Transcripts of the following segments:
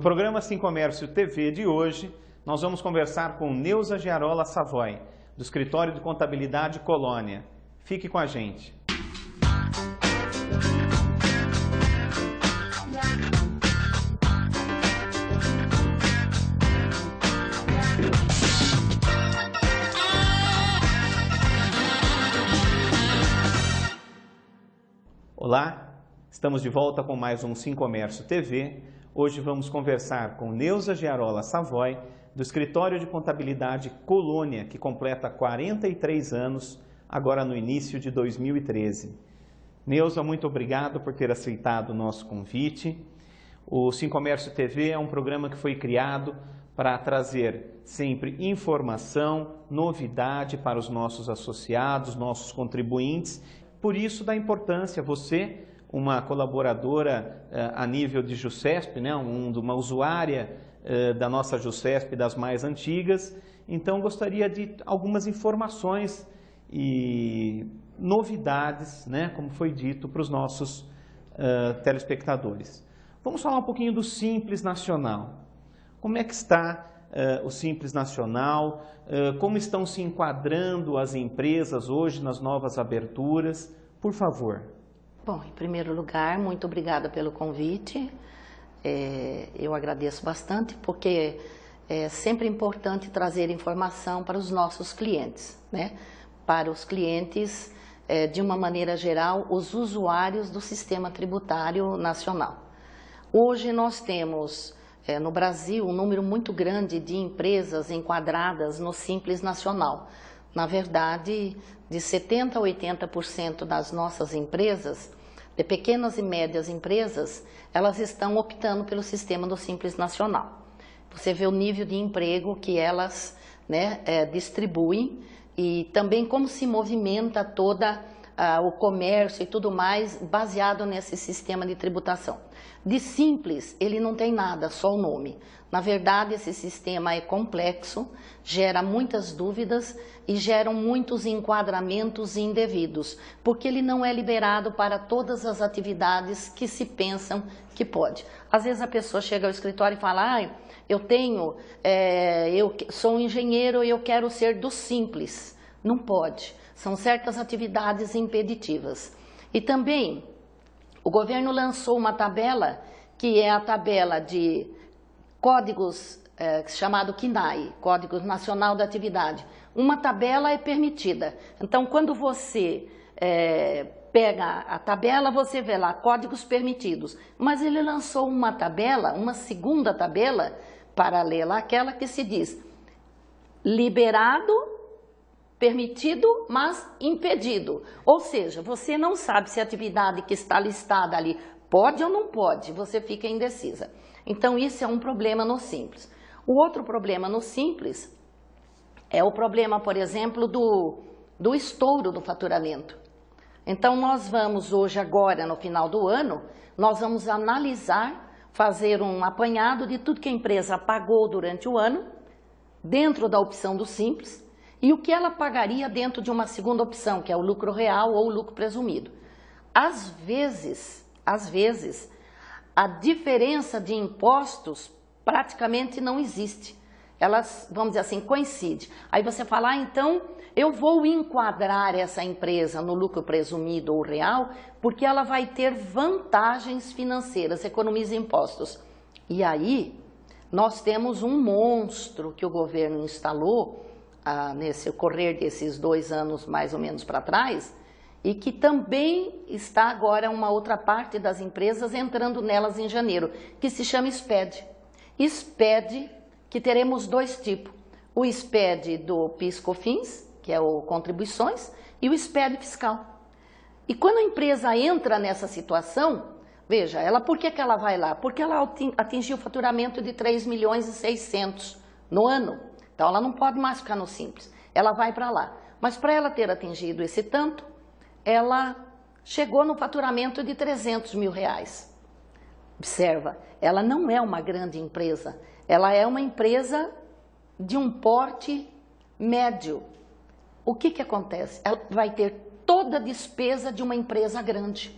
No programa Sim Comércio TV de hoje, nós vamos conversar com Neuza Giarola Savoy, do Escritório de Contabilidade Colônia. Fique com a gente. Olá, estamos de volta com mais um Sim Comércio TV. Hoje vamos conversar com Neuza Giarola Savoy, do Escritório de Contabilidade Colônia, que completa 43 anos, agora no início de 2013. Neuza, muito obrigado por ter aceitado o nosso convite. O Sim Comércio TV é um programa que foi criado para trazer sempre informação, novidade para os nossos associados, nossos contribuintes. Por isso, da importância, você, uma colaboradora a nível de JUSESP, né, uma usuária da nossa JUSESP, das mais antigas, então gostaria de algumas informações e novidades, né, como foi dito, para os nossos telespectadores. Vamos falar um pouquinho do Simples Nacional. Como é que está o Simples Nacional? Como estão se enquadrando as empresas hoje nas novas aberturas? Por favor. Bom, em primeiro lugar, muito obrigada pelo convite. Eu agradeço bastante porque é sempre importante trazer informação para os nossos clientes, né? Para os clientes, de uma maneira geral, os usuários do Sistema Tributário Nacional. Hoje nós temos no Brasil um número muito grande de empresas enquadradas no Simples Nacional. Na verdade, de 70% a 80% das nossas empresas, de pequenas e médias empresas, elas estão optando pelo sistema do Simples Nacional. Você vê o nível de emprego que elas, né, distribuem e também como se movimenta toda o comércio e tudo mais baseado nesse sistema de tributação. De simples, ele não tem nada, só o nome. Na verdade, esse sistema é complexo, gera muitas dúvidas e gera muitos enquadramentos indevidos, porque ele não é liberado para todas as atividades que se pensam que pode. Às vezes a pessoa chega ao escritório e fala, eu sou um engenheiro e eu quero ser do simples. Não pode. São certas atividades impeditivas. E também o governo lançou uma tabela, que é a tabela de códigos, chamado CNAE, Código Nacional da Atividade. Uma tabela é permitida. Então, quando você pega a tabela, você vê lá, códigos permitidos. Mas ele lançou uma tabela, uma segunda tabela, paralela àquela que se diz liberado, permitido, mas impedido. Ou seja, você não sabe se a atividade que está listada ali pode ou não pode, você fica indecisa. Então, isso é um problema no Simples. O outro problema no Simples é o problema, por exemplo, do estouro do faturamento. Então, nós vamos hoje, agora, no final do ano, nós vamos analisar, fazer um apanhado de tudo que a empresa pagou durante o ano, dentro da opção do Simples, e o que ela pagaria dentro de uma segunda opção, que é o lucro real ou o lucro presumido. Às vezes, a diferença de impostos praticamente não existe. Elas, vamos dizer assim, coincidem. Aí você fala, então eu vou enquadrar essa empresa no lucro presumido ou real, porque ela vai ter vantagens financeiras, economiza impostos. E aí, nós temos um monstro que o governo instalou, nesse correr desses 2 anos mais ou menos para trás, e que também está agora uma outra parte das empresas entrando nelas em janeiro, que se chama SPED. SPED, que teremos 2 tipos, o SPED do PIS/COFINS, que é o contribuições, e o SPED fiscal. E quando a empresa entra nessa situação, veja, por que ela vai lá? Porque ela atingiu o faturamento de 3.600.000 no ano. Então, ela não pode mais ficar no Simples, ela vai para lá. Mas para ela ter atingido esse tanto, ela chegou no faturamento de R$300 mil. Observa, ela não é uma grande empresa, ela é uma empresa de um porte médio. O que acontece? Ela vai ter toda a despesa de uma empresa grande.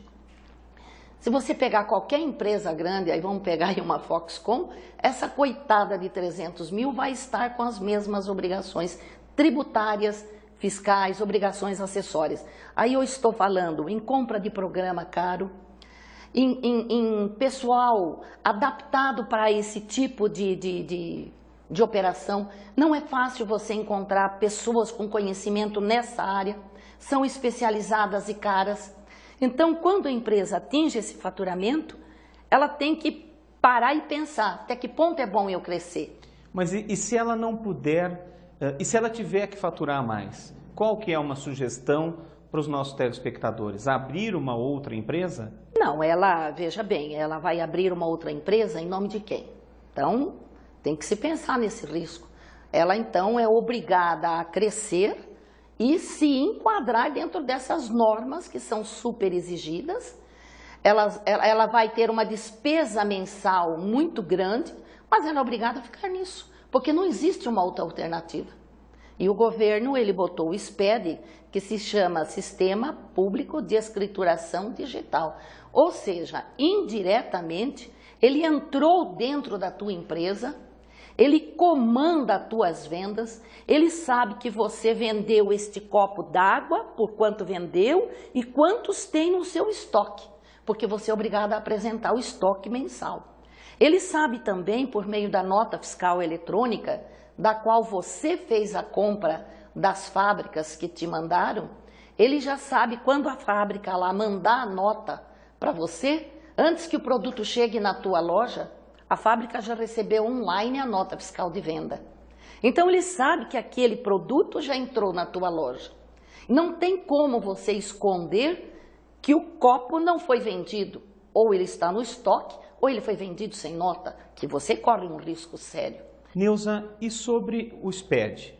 Se você pegar qualquer empresa grande, aí vamos pegar aí uma Foxconn, essa coitada de 300 mil vai estar com as mesmas obrigações tributárias, fiscais, obrigações acessórias. Aí eu estou falando em compra de programa caro, em pessoal adaptado para esse tipo de operação. Não é fácil você encontrar pessoas com conhecimento nessa área, são especializadas e caras. Então, quando a empresa atinge esse faturamento, ela tem que parar e pensar até que ponto é bom eu crescer. Mas e se ela não puder, e se ela tiver que faturar mais? Qual que é uma sugestão para os nossos telespectadores? Abrir uma outra empresa? Não, ela, veja bem, ela vai abrir uma outra empresa em nome de quem? Então, tem que se pensar nesse risco. Ela, então, é obrigada a crescer e se enquadrar dentro dessas normas que são super exigidas. Ela vai ter uma despesa mensal muito grande, mas ela é obrigada a ficar nisso, porque não existe uma outra alternativa. E o governo, ele botou o SPED, que se chama Sistema Público de Escrituração Digital. Ou seja, indiretamente, ele entrou dentro da tua empresa, ele comanda as tuas vendas, ele sabe que você vendeu este copo d'água, por quanto vendeu e quantos tem no seu estoque, porque você é obrigado a apresentar o estoque mensal. Ele sabe também, por meio da nota fiscal eletrônica, da qual você fez a compra das fábricas que te mandaram, ele já sabe quando a fábrica lá mandar a nota para você, antes que o produto chegue na tua loja, a fábrica já recebeu online a nota fiscal de venda. Então ele sabe que aquele produto já entrou na tua loja. Não tem como você esconder que o copo não foi vendido. Ou ele está no estoque, ou ele foi vendido sem nota, que você corre um risco sério. Neuza, e sobre o SPED?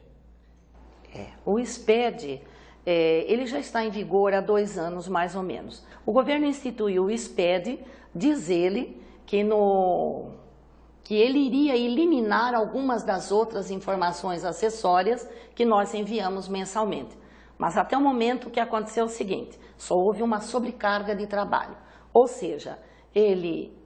O SPED, ele já está em vigor há 2 anos, mais ou menos. O governo instituiu o SPED, diz ele, que ele iria eliminar algumas das outras informações acessórias que nós enviamos mensalmente. Mas até o momento o que aconteceu é o seguinte, só houve uma sobrecarga de trabalho. Ou seja, ele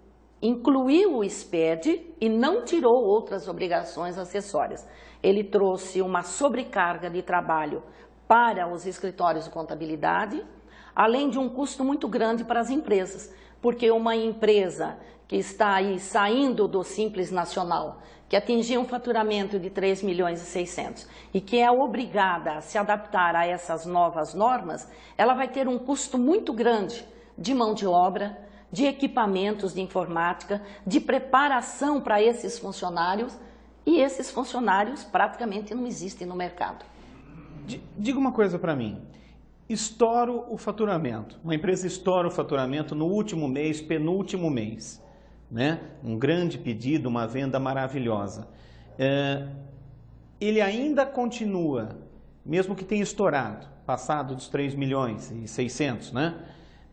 incluiu o SPED e não tirou outras obrigações acessórias. Ele trouxe uma sobrecarga de trabalho para os escritórios de contabilidade, além de um custo muito grande para as empresas, porque uma empresa que está aí saindo do Simples Nacional, que atingiu um faturamento de 3 milhões e 600 e que é obrigada a se adaptar a essas novas normas, ela vai ter um custo muito grande de mão de obra, de equipamentos de informática, de preparação para esses funcionários, e esses funcionários praticamente não existem no mercado. Diga uma coisa para mim, estouro o faturamento, uma empresa estoura o faturamento no último mês, penúltimo mês, né? Um grande pedido, uma venda maravilhosa. Ele ainda continua, mesmo que tenha estourado, passado dos 3 milhões e 600, né?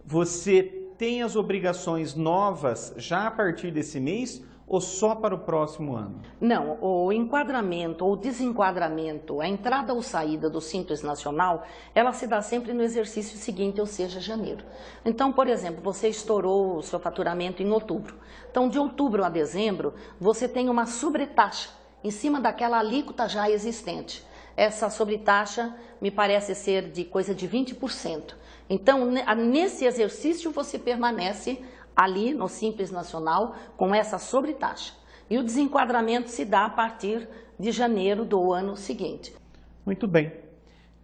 Você tem as obrigações novas já a partir desse mês ou só para o próximo ano? Não, o enquadramento ou desenquadramento, a entrada ou saída do Simples Nacional, ela se dá sempre no exercício seguinte, ou seja, janeiro. Então, por exemplo, você estourou o seu faturamento em outubro. Então, de outubro a dezembro, você tem uma sobretaxa em cima daquela alíquota já existente. Essa sobretaxa me parece ser de coisa de 20%. Então, nesse exercício, você permanece ali no Simples Nacional com essa sobretaxa. E o desenquadramento se dá a partir de janeiro do ano seguinte. Muito bem.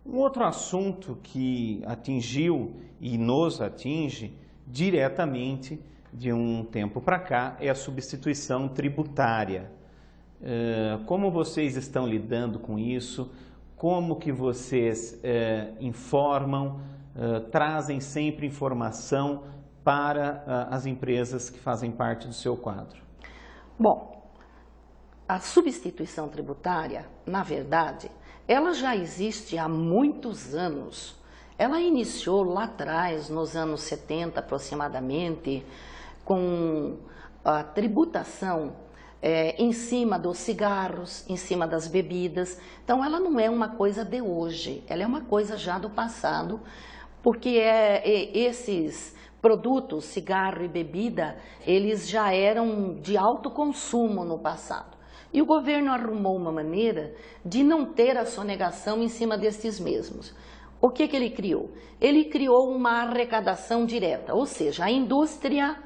Um outro assunto que atingiu e nos atinge diretamente de um tempo para cá é a substituição tributária. Como vocês estão lidando com isso? Como que vocês informam, trazem sempre informação para as empresas que fazem parte do seu quadro? Bom, a substituição tributária, na verdade, ela já existe há muitos anos. Ela iniciou lá atrás, nos anos 70 aproximadamente, com a tributação em cima dos cigarros, em cima das bebidas. Então, ela não é uma coisa de hoje, ela é uma coisa já do passado, porque esses produtos, cigarro e bebida, eles já eram de alto consumo no passado. E o governo arrumou uma maneira de não ter a sonegação em cima desses mesmos. O que ele criou? Ele criou uma arrecadação direta, ou seja, a indústria,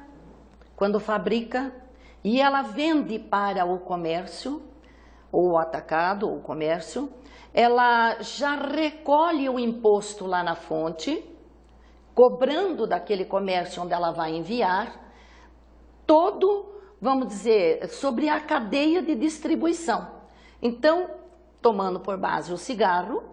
quando fabrica, e ela vende para o comércio, ou o atacado, ou o comércio, ela já recolhe o imposto lá na fonte, cobrando daquele comércio onde ela vai enviar, todo, vamos dizer, sobre a cadeia de distribuição. Então, tomando por base o cigarro,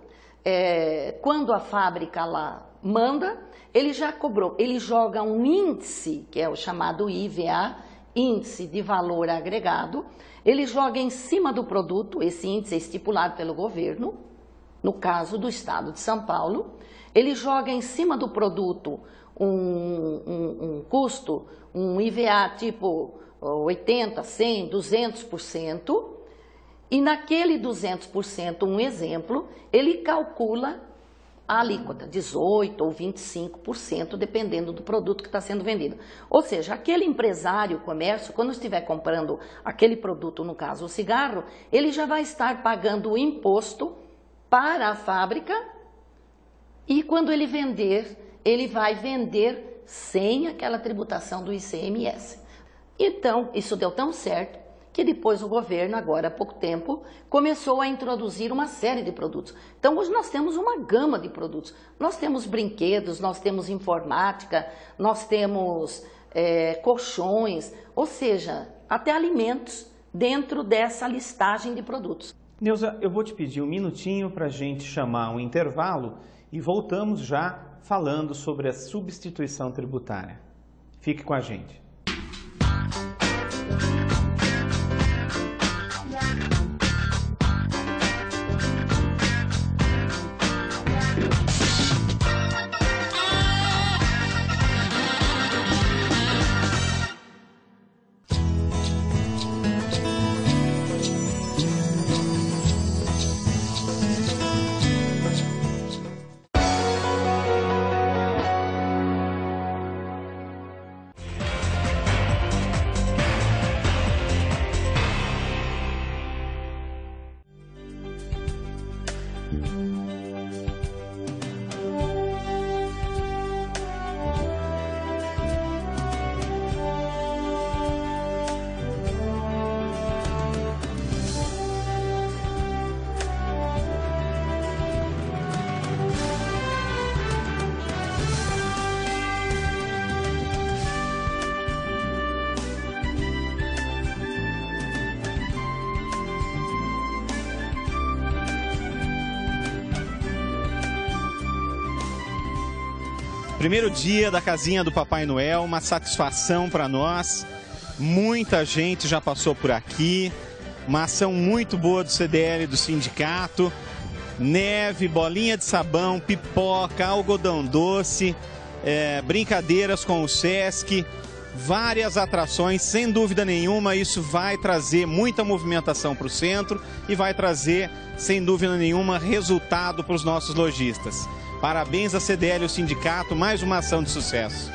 quando a fábrica lá manda, ele já cobrou, ele joga um índice, que é o chamado IVA, índice de valor agregado, ele joga em cima do produto, esse índice é estipulado pelo governo, no caso do estado de São Paulo, ele joga em cima do produto um custo, um IVA tipo 80%, 100%, 200%, e naquele 200%, um exemplo, ele calcula a alíquota, 18% ou 25%, dependendo do produto que está sendo vendido. Ou seja, aquele empresário, comércio, quando estiver comprando aquele produto, no caso o cigarro, ele já vai estar pagando o imposto para a fábrica e quando ele vender, ele vai vender sem aquela tributação do ICMS. Então, isso deu tão certo que depois o governo, agora há pouco tempo, começou a introduzir uma série de produtos. Então, hoje nós temos uma gama de produtos. Nós temos brinquedos, nós temos informática, nós temos colchões, ou seja, até alimentos dentro dessa listagem de produtos. Neuza, eu vou te pedir um minutinho para a gente chamar um intervalo e voltamos já falando sobre a substituição tributária. Fique com a gente. Primeiro dia da casinha do Papai Noel, uma satisfação para nós. Muita gente já passou por aqui. Uma ação muito boa do CDL, do sindicato. Neve, bolinha de sabão, pipoca, algodão doce, brincadeiras com o Sesc, várias atrações. Sem dúvida nenhuma, isso vai trazer muita movimentação para o centro e vai trazer, sem dúvida nenhuma, resultado para os nossos lojistas. Parabéns à CDL e ao sindicato, mais uma ação de sucesso.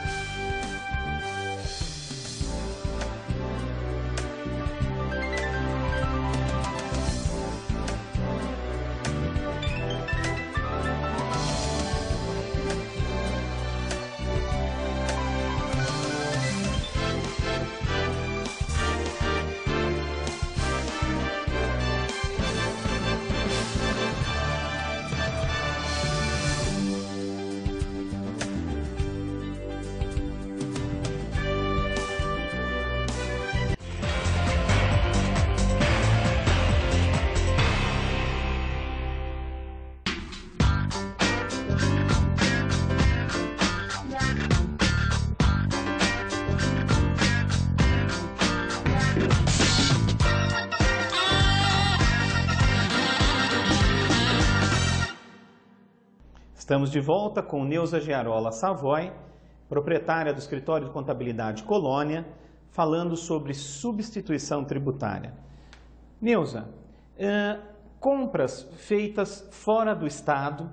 Estamos de volta com Neuza Giarola Savoy, proprietária do Escritório de Contabilidade Colônia, falando sobre substituição tributária. Neuza, compras feitas fora do estado,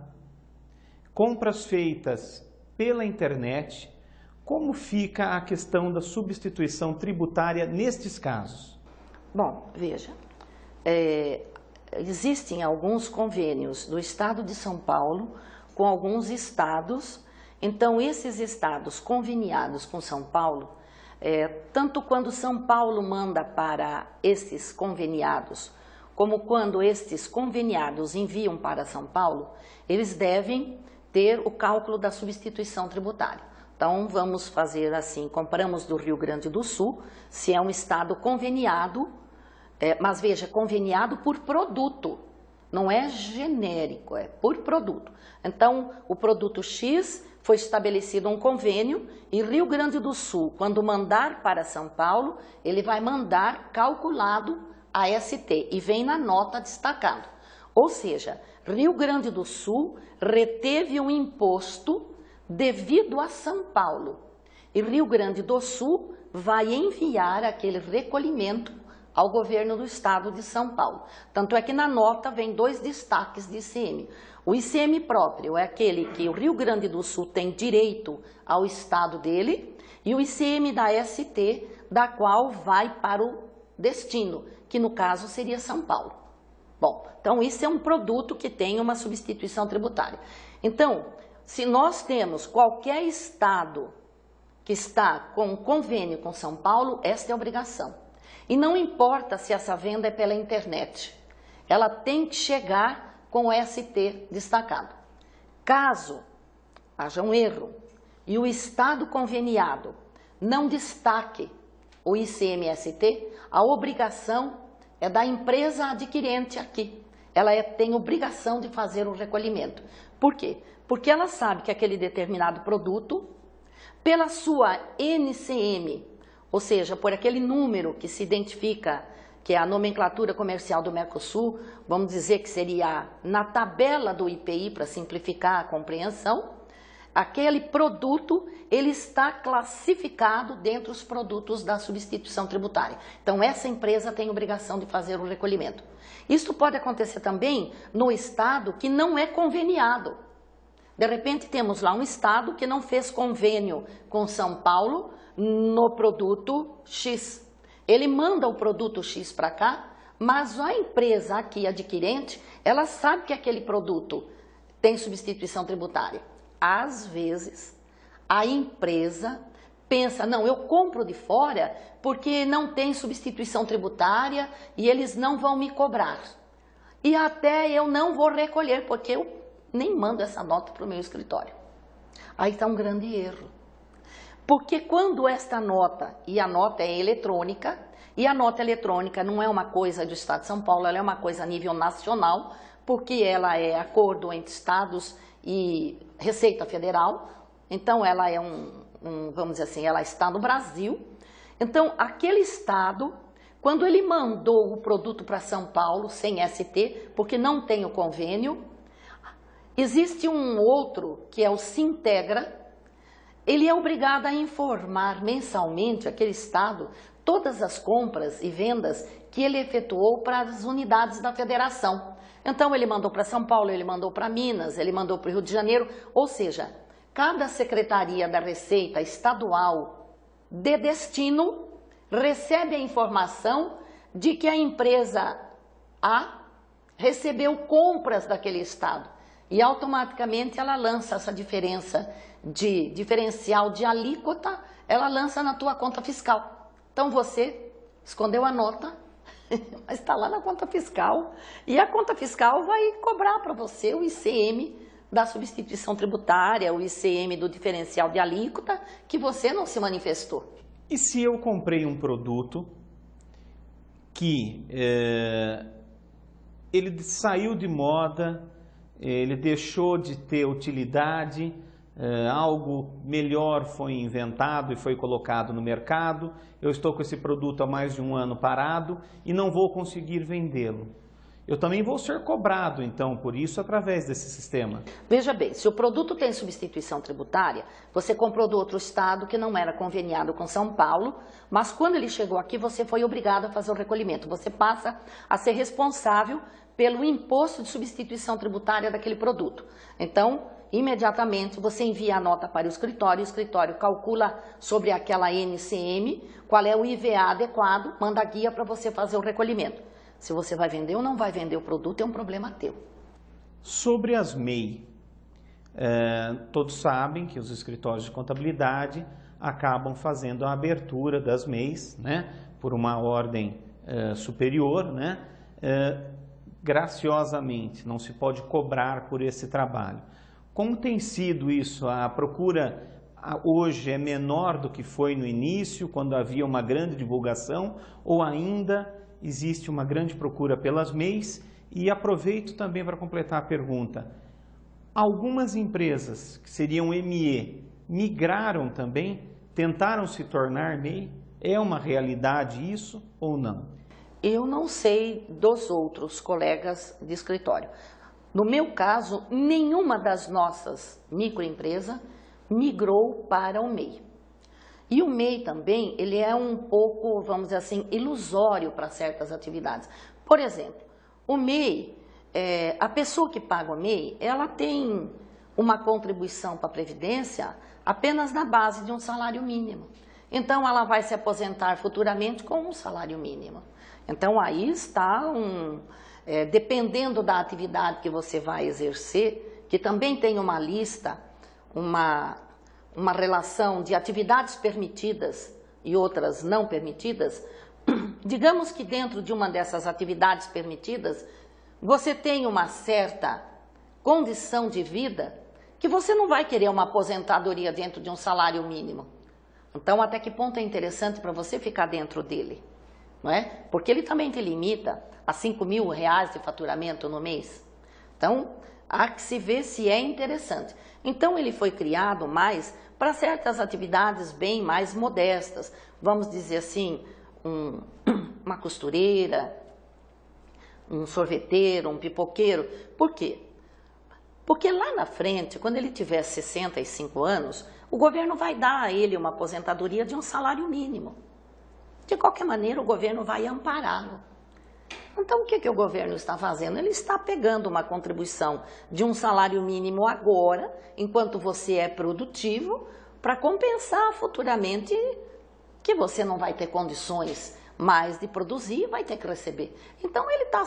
compras feitas pela internet, como fica a questão da substituição tributária nestes casos? Bom, veja, existem alguns convênios do Estado de São Paulo com alguns estados. Então, esses estados conveniados com São Paulo, tanto quando São Paulo manda para esses conveniados, como quando estes conveniados enviam para São Paulo, eles devem ter o cálculo da substituição tributária. Então, vamos fazer assim, comparamos do Rio Grande do Sul, se é um estado conveniado, mas veja, conveniado por produto, não é genérico, é por produto. Então, o produto X foi estabelecido um convênio e Rio Grande do Sul, quando mandar para São Paulo, ele vai mandar calculado a ST e vem na nota destacado. Ou seja, Rio Grande do Sul reteve um imposto devido a São Paulo. E Rio Grande do Sul vai enviar aquele recolhimento ao governo do estado de São Paulo. Tanto é que na nota vem 2 destaques de ICM. O ICM próprio é aquele que o Rio Grande do Sul tem direito ao estado dele, e o ICM da ST, da qual vai para o destino, que no caso seria São Paulo. Bom, então isso é um produto que tem uma substituição tributária. Então, se nós temos qualquer estado que está com convênio com São Paulo, esta é a obrigação. E não importa se essa venda é pela internet, ela tem que chegar com o ST destacado. Caso haja um erro e o estado conveniado não destaque o ICMST, a obrigação é da empresa adquirente aqui. Ela tem obrigação de fazer o recolhimento. Por quê? Porque ela sabe que aquele determinado produto, pela sua NCM, ou seja, por aquele número que se identifica, que é a nomenclatura comercial do Mercosul, vamos dizer que seria na tabela do IPI, para simplificar a compreensão, aquele produto, ele está classificado dentre os produtos da substituição tributária. Então, essa empresa tem obrigação de fazer o recolhimento. Isso pode acontecer também no estado que não é conveniado. De repente, temos lá um estado que não fez convênio com São Paulo no produto X. Ele manda o produto X para cá, mas a empresa aqui adquirente, ela sabe que aquele produto tem substituição tributária. Às vezes, a empresa pensa, não, eu compro de fora porque não tem substituição tributária e eles não vão me cobrar. E até eu não vou recolher, porque eu nem mando essa nota para o meu escritório. Aí está um grande erro. Porque quando esta nota, e a nota é eletrônica, e a nota eletrônica não é uma coisa do Estado de São Paulo, ela é uma coisa a nível nacional, porque ela é acordo entre estados e Receita Federal, então ela é vamos dizer assim, ela está no Brasil. Então, aquele estado, quando ele mandou o produto para São Paulo, sem ST, porque não tem o convênio, existe um outro, que é o Sintegra, ele é obrigado a informar mensalmente aquele estado todas as compras e vendas que ele efetuou para as unidades da federação. Então, ele mandou para São Paulo, ele mandou para Minas, ele mandou para o Rio de Janeiro, ou seja, cada secretaria da Receita Estadual de destino recebe a informação de que a empresa A recebeu compras daquele estado e automaticamente ela lança essa diferencial de alíquota, ela lança na tua conta fiscal. Então você escondeu a nota, mas está lá na conta fiscal e a conta fiscal vai cobrar para você o ICM da substituição tributária, o ICM do diferencial de alíquota, que você não se manifestou. E se eu comprei um produto que ele saiu de moda, ele deixou de ter utilidade, algo melhor foi inventado e foi colocado no mercado, eu estou com esse produto há mais de um ano parado e não vou conseguir vendê-lo. Eu também vou ser cobrado, então, por isso, através desse sistema. Veja bem, se o produto tem substituição tributária, você comprou do outro estado que não era conveniado com São Paulo, mas quando ele chegou aqui, você foi obrigado a fazer o recolhimento. Você passa a ser responsável pelo imposto de substituição tributária daquele produto. Então, imediatamente você envia a nota para o escritório calcula sobre aquela NCM qual é o IVA adequado, manda a guia para você fazer o recolhimento. Se você vai vender ou não vai vender o produto é um problema teu. Sobre as MEI, todos sabem que os escritórios de contabilidade acabam fazendo a abertura das MEIs, né, por uma ordem superior, né, graciosamente, não se pode cobrar por esse trabalho. Como tem sido isso? A procura hoje é menor do que foi no início, quando havia uma grande divulgação, ou ainda existe uma grande procura pelas MEIs? E aproveito também para completar a pergunta. Algumas empresas que seriam ME migraram também, tentaram se tornar MEI? É uma realidade isso ou não? Eu não sei dos outros colegas de escritório. No meu caso, nenhuma das nossas microempresas migrou para o MEI. E o MEI também, ele é um pouco, vamos dizer assim, ilusório para certas atividades. Por exemplo, o MEI, a pessoa que paga o MEI, ela tem uma contribuição para a Previdência apenas na base de um salário mínimo. Então, ela vai se aposentar futuramente com um salário mínimo. Então, aí está dependendo da atividade que você vai exercer, que também tem uma lista, uma relação de atividades permitidas e outras não permitidas. Digamos que dentro de uma dessas atividades permitidas, você tem uma certa condição de vida que você não vai querer uma aposentadoria dentro de um salário mínimo. Então, até que ponto é interessante para você ficar dentro dele? Não é? Porque ele também te limita a R$5.000 de faturamento no mês. Então, há que se ver se é interessante. Então, ele foi criado mais para certas atividades bem mais modestas. Vamos dizer assim, uma costureira, um sorveteiro, um pipoqueiro. Por quê? Porque lá na frente, quando ele tiver 65 anos, o governo vai dar a ele uma aposentadoria de um salário mínimo. De qualquer maneira, o governo vai ampará-lo. Então, o que o governo está fazendo? Ele está pegando uma contribuição de um salário mínimo agora, enquanto você é produtivo, para compensar futuramente que você não vai ter condições mais de produzir e vai ter que receber. Então, ele está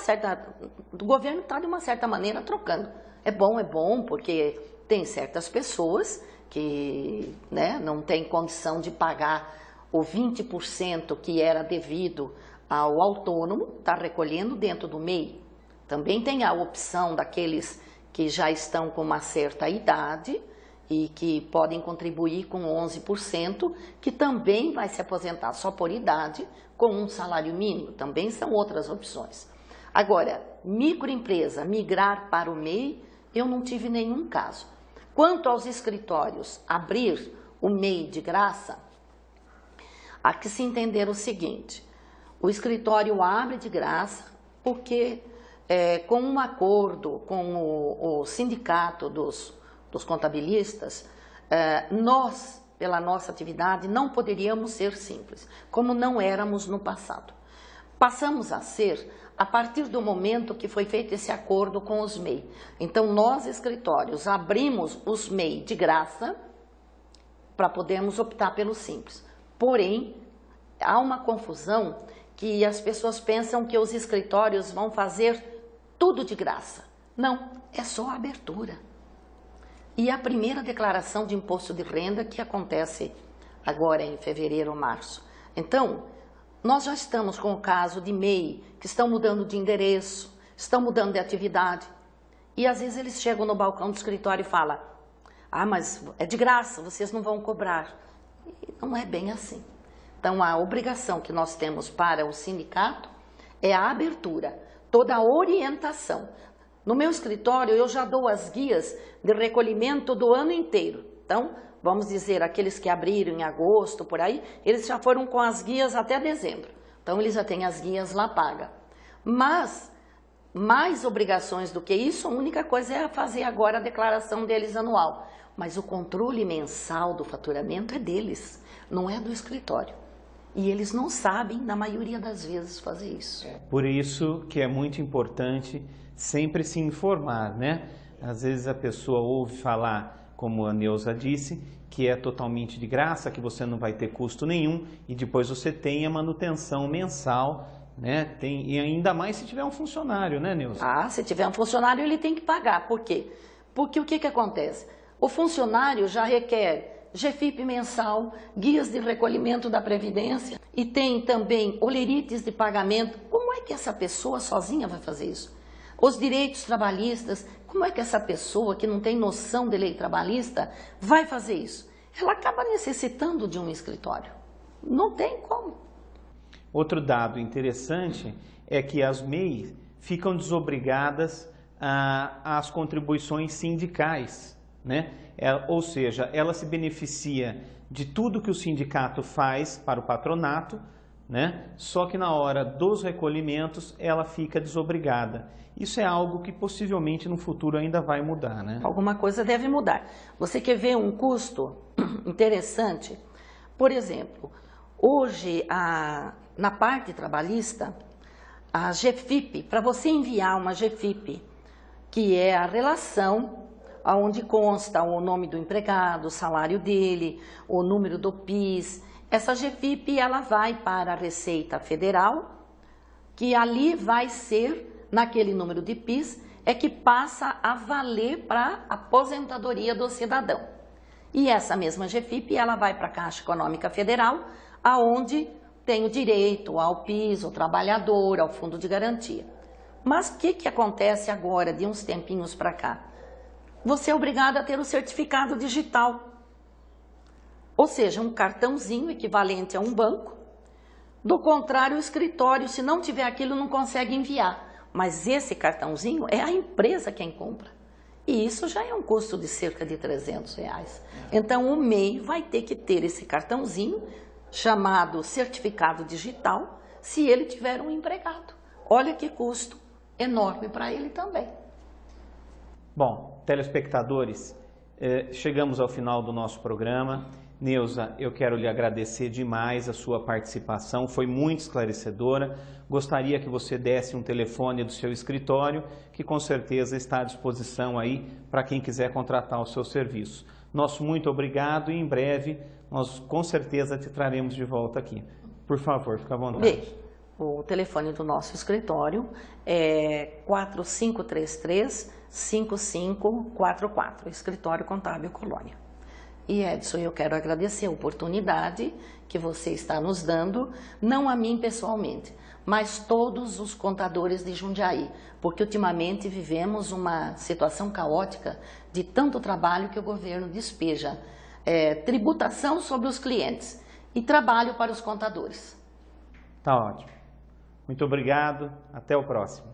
o governo está, de uma certa maneira, trocando. É bom, porque tem certas pessoas que, né, não têm condição de pagar o 20% que era devido ao autônomo, está recolhendo dentro do MEI. Também tem a opção daqueles que já estão com uma certa idade e que podem contribuir com 11%, que também vai se aposentar só por idade com um salário mínimo. Também são outras opções. Agora, microempresa, migrar para o MEI, eu não tive nenhum caso. Quanto aos escritórios abrir o MEI de graça, há que se entender o seguinte: o escritório abre de graça porque, com um acordo com o sindicato dos contabilistas, nós, pela nossa atividade, não poderíamos ser simples, como não éramos no passado. Passamos a ser a partir do momento que foi feito esse acordo com os MEI. Então, nós, escritórios, abrimos os MEI de graça para podermos optar pelo simples. Porém, há uma confusão que as pessoas pensam que os escritórios vão fazer tudo de graça. Não, é só a abertura. E a primeira declaração de imposto de renda que acontece agora em fevereiro ou março. Então, nós já estamos com o caso de MEI, que estão mudando de endereço, estão mudando de atividade. E às vezes eles chegam no balcão do escritório e falam: ah, mas é de graça, vocês não vão cobrar. E não é bem assim. Então, a obrigação que nós temos para o sindicato é a abertura, toda a orientação. No meu escritório, eu já dou as guias de recolhimento do ano inteiro. Então, vamos dizer, aqueles que abriram em agosto, por aí, eles já foram com as guias até dezembro. Então, eles já têm as guias lá pagas. Mas, mais obrigações do que isso, a única coisa é fazer agora a declaração deles anual. Mas o controle mensal do faturamento é deles, não é do escritório. E eles não sabem, na maioria das vezes, fazer isso. Por isso que é muito importante sempre se informar, né? Às vezes a pessoa ouve falar, como a Neuza disse, que é totalmente de graça, que você não vai ter custo nenhum, e depois você tem a manutenção mensal, né? E ainda mais se tiver um funcionário, né, Neuza? Ah, se tiver um funcionário, ele tem que pagar. Por quê? Porque o que acontece? O funcionário já requer GFIP mensal, guias de recolhimento da Previdência e tem também olerites de pagamento. Como é que essa pessoa sozinha vai fazer isso? Os direitos trabalhistas, como é que essa pessoa que não tem noção de lei trabalhista vai fazer isso? Ela acaba necessitando de um escritório. Não tem como. Outro dado interessante é que as MEI ficam desobrigadas às contribuições sindicais, né? Ou seja, ela se beneficia de tudo que o sindicato faz para o patronato, né? Só que na hora dos recolhimentos ela fica desobrigada. Isso é algo que possivelmente no futuro ainda vai mudar, né? Alguma coisa deve mudar. Você quer ver um custo interessante? Por exemplo, hoje na parte trabalhista, a GFIP, para você enviar uma GFIP, que é a relação onde consta o nome do empregado, o salário dele, o número do PIS. Essa GFIP ela vai para a Receita Federal, que ali vai ser, naquele número de PIS, é que passa a valer para a aposentadoria do cidadão. E essa mesma GFIP ela vai para a Caixa Econômica Federal, aonde tem o direito ao PIS, ao trabalhador, ao fundo de garantia. Mas o que acontece agora, de uns tempinhos para cá? Você é obrigado a ter o certificado digital. Ou seja, um cartãozinho equivalente a um banco. Do contrário, o escritório, se não tiver aquilo, não consegue enviar. Mas esse cartãozinho é a empresa quem compra. E isso já é um custo de cerca de R$300. Então, o MEI vai ter que ter esse cartãozinho, chamado certificado digital, se ele tiver um empregado. Olha que custo enorme para ele também. Bom, telespectadores, chegamos ao final do nosso programa. Neuza, eu quero lhe agradecer demais a sua participação, foi muito esclarecedora. Gostaria que você desse um telefone do seu escritório, que com certeza está à disposição aí para quem quiser contratar o seu serviço. Nosso muito obrigado e em breve nós com certeza te traremos de volta aqui. Por favor, fica à vontade. Bem, o telefone do nosso escritório é 4533-5544, Escritório Contábil Colônia. E Edson, eu quero agradecer a oportunidade que você está nos dando, não a mim pessoalmente, mas todos os contadores de Jundiaí, porque ultimamente vivemos uma situação caótica de tanto trabalho que o governo despeja, tributação sobre os clientes e trabalho para os contadores. Tá ótimo. Muito obrigado, até o próximo.